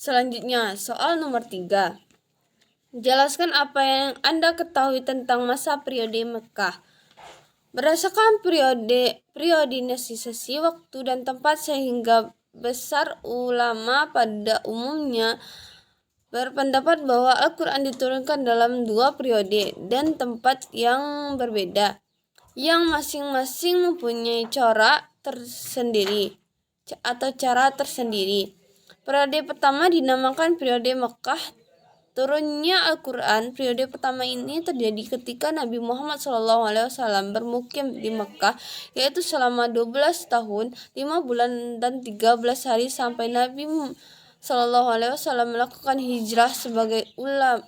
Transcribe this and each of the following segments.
Selanjutnya, soal nomor 3. Jelaskan apa yang Anda ketahui tentang masa periode Mekah. Berdasarkan periodisasi waktu dan tempat sehingga besar ulama pada umumnya berpendapat bahwa Al-Quran diturunkan dalam 2 periode dan tempat yang berbeda, yang masing-masing mempunyai cara tersendiri. Periode pertama dinamakan periode Mekah. Turunnya Al-Quran periode pertama ini terjadi ketika Nabi Muhammad SAW bermukim di Mekah, yaitu selama 12 tahun, 5 bulan dan 13 hari sampai Nabi SAW melakukan hijrah sebagai ulama,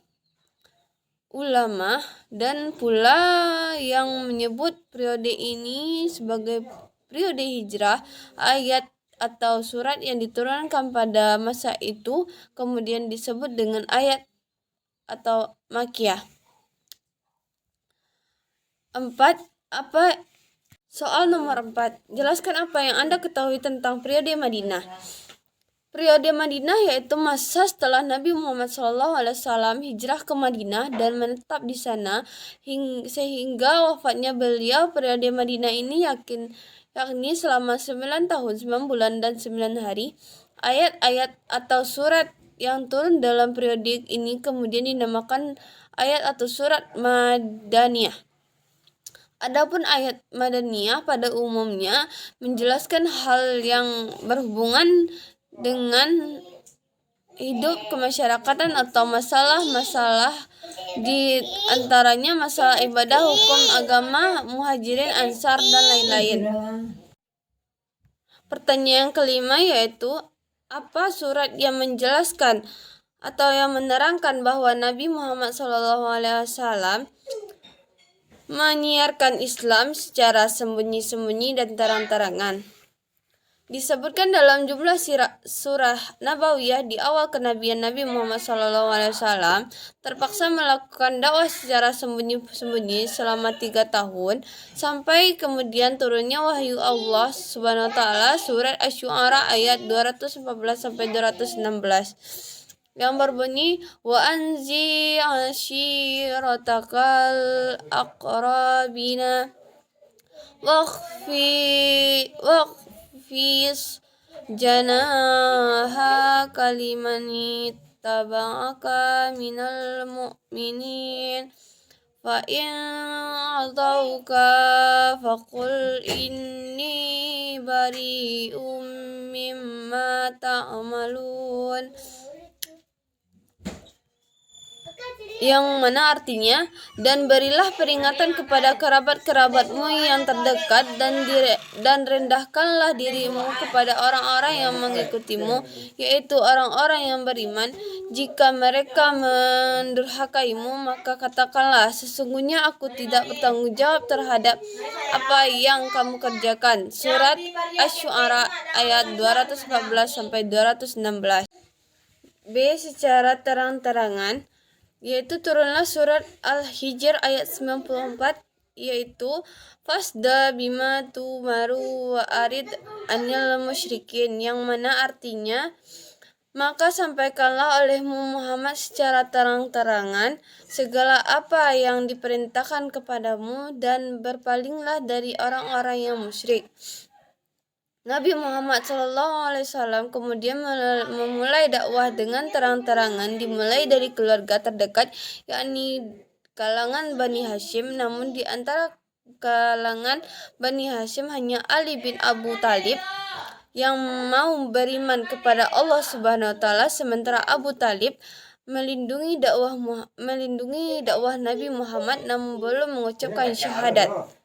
dan pula yang menyebut periode ini sebagai periode hijrah. Ayat atau surat yang diturunkan pada masa itu kemudian disebut dengan ayat atau Makkiyah. 4. Soal nomor 4. Jelaskan apa yang Anda ketahui tentang periode Madinah. Periode Madinah yaitu masa setelah Nabi Muhammad SAW hijrah ke Madinah dan menetap di sana sehingga wafatnya beliau. Periode Madinah ini yakni selama 9 tahun, 9 bulan dan 9 hari. Ayat-ayat atau surat yang turun dalam periode ini kemudian dinamakan ayat atau surat Madaniyah. Adapun ayat Madaniyah pada umumnya menjelaskan hal yang berhubungan dengan hidup kemasyarakatan atau masalah-masalah, di antaranya masalah ibadah, hukum agama, muhajirin, ansar, dan lain-lain. Pertanyaan kelima yaitu apa surat yang menjelaskan atau yang menerangkan bahwa Nabi Muhammad SAW menyiarkan Islam secara sembunyi-sembunyi dan terang-terangan. Disebutkan dalam jumlah surah Nabawiyah di awal kenabian Nabi Muhammad SAW terpaksa melakukan dakwah secara sembunyi-sembunyi selama 3 tahun sampai kemudian turunnya wahyu Allah Subhanahu wa taala surat Asy-Syu'ara ayat 214 sampai 216 yang berbunyi wa anzi ashiratakal aqrabina waqfis janaha kalimani taba'aka minal mu'minin fa in atauka faqul inni bari'um mimma ta'malun, yang mana artinya, dan berilah peringatan kepada kerabat-kerabatmu yang terdekat dan rendahkanlah dirimu kepada orang-orang yang mengikutimu, yaitu orang-orang yang beriman. Jika mereka mendurhakaimu, maka katakanlah, sesungguhnya aku tidak bertanggung jawab terhadap apa yang kamu kerjakan. Surat Asy-Syu'ara ayat 214 sampai 216. B. Secara terang-terangan, yaitu turunlah surat Al-Hijr ayat 94, yaitu fasda bima tumaru wa arid anil musyrikin, yang mana artinya, maka sampaikanlah olehmu Muhammad secara terang-terangan segala apa yang diperintahkan kepadamu dan berpalinglah dari orang-orang yang musyrik. Nabi Muhammad SAW kemudian memulai dakwah dengan terang-terangan, dimulai dari keluarga terdekat, yakni kalangan Bani Hashim. Namun di antara kalangan Bani Hashim hanya Ali bin Abu Thalib yang mau beriman kepada Allah Subhanahu wa taala, sementara Abu Thalib melindungi dakwah Nabi Muhammad namun belum mengucapkan syahadat.